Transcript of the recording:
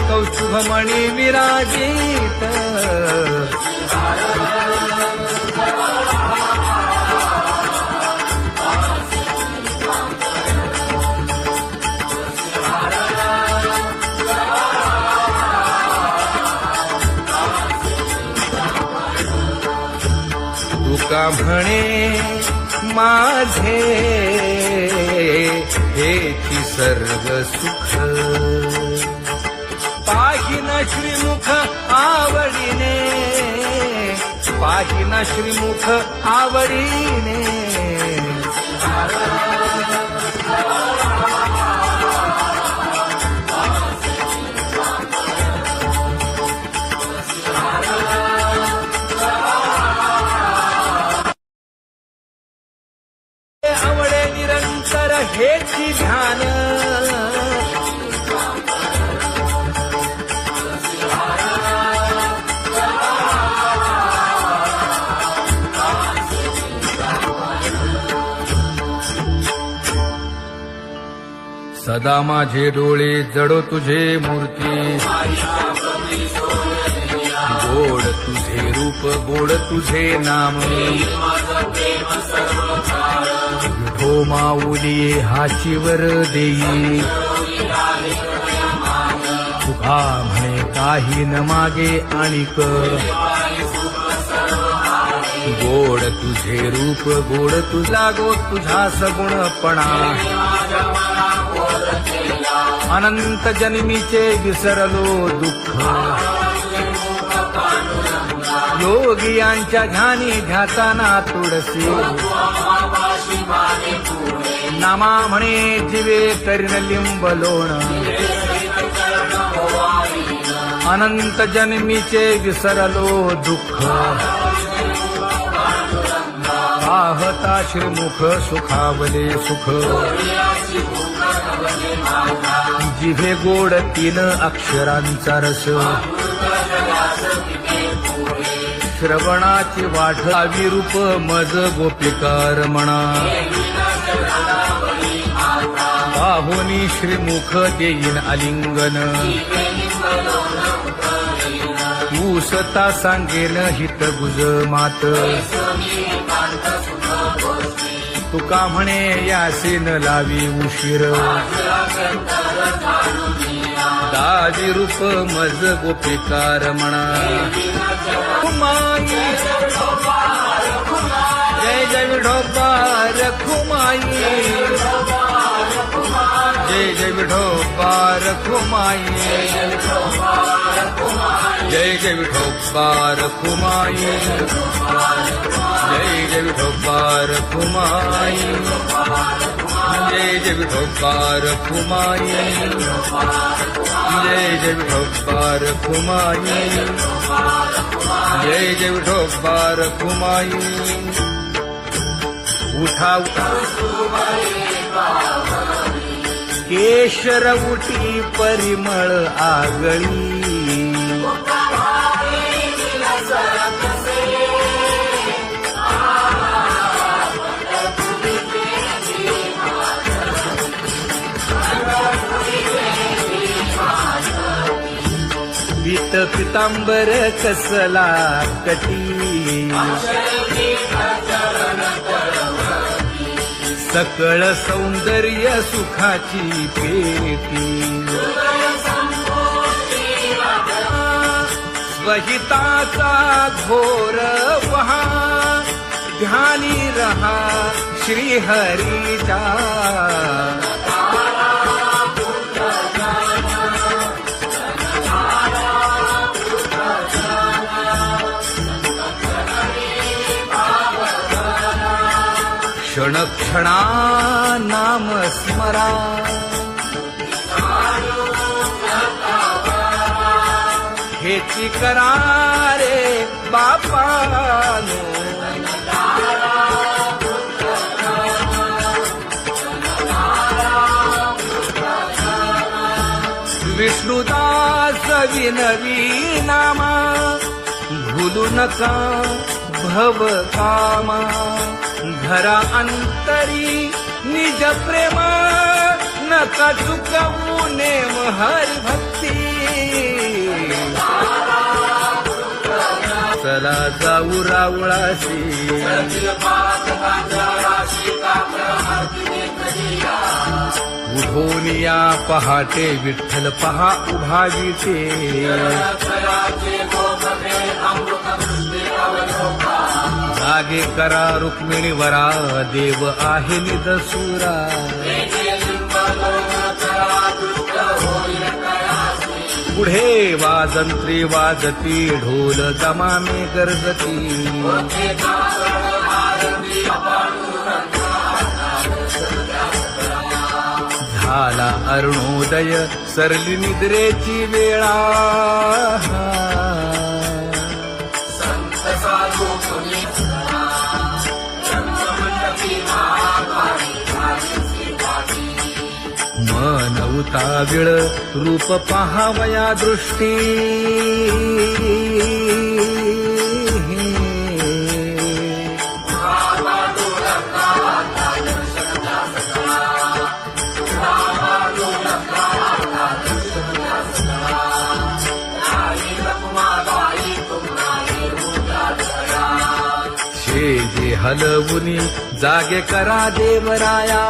कौस्तुभमणी विराजित तुका म्हणे माझे हेची सर्व सुख पाहिना श्रीमुख आवडीने पाहिना श्रीमुख आवडीने आवडे निरंतर हेची ध्यान सदा माझे डोळे जडो तुझे मूर्ती गोड तुझे रूप गोड तुझे नाम विठो माऊली हाचीवर देई तुका म्हणे काही न मागे आणिक गोड तुझे रूप गोड तुझा गो तुझा सगुणपणा अनंत जन्मीचे विसरलो दुःख योगियांच्या ध्यानी ध्याताना तुळसी नामा म्हणे जीवे करीन लिंबलोण अनंत जन्मीचे विसरलो दुःख पाहता श्रीमुख सुखावले सुख जिभे गोड 3 अक्षरांचा रस श्रवणाची वाट विरूप मज गोपिकार म्हणा पाहुनी श्रीमुख देईन आलिंगन ऊसता सांगेन हित गुज मात तुका म्हणे यासीन लावी उशीर दावी रूप मज गोपिकार म्हणा खुमाई जय जय विठोबार खुमाई जय जय विठोबार खुमाई जय जय विठोबार खुमाई जय जय विठोबार खुमाई जय जय विठोबार खुमाई जय जय विठोबार खुमाई जय जय विठोबार खुमाई उठा केशर उठी परिमळ आगळी पीत पितांबर कसला कटी सकळ सौंदर्य सुखाची पेटी स्वहिताचा घोर वहा ध्यानी रहा श्रीहरीचा क्षण क्षणा नाम स्मरा हेची करा रे बापानो विष्णुदास विनवी नामा भूलू नका भव कामा घरा अंतरी निज प्रेम नका चुकवू नेम हरि भक्ती चला जाऊ रावळाशी उठून या पहाटे विठ्ठल पहा उभा विटे जागे करा रुक्मिणीवरा देव आहे निदसुरा पुढे वाजंत्री वाजती ढोल दमामे गरजती झाला अरुणोदय सरली निद्रेची वेळा मन उताविळ रूप पहावया दृष्टी जे हलवुनी जागे करा देवराया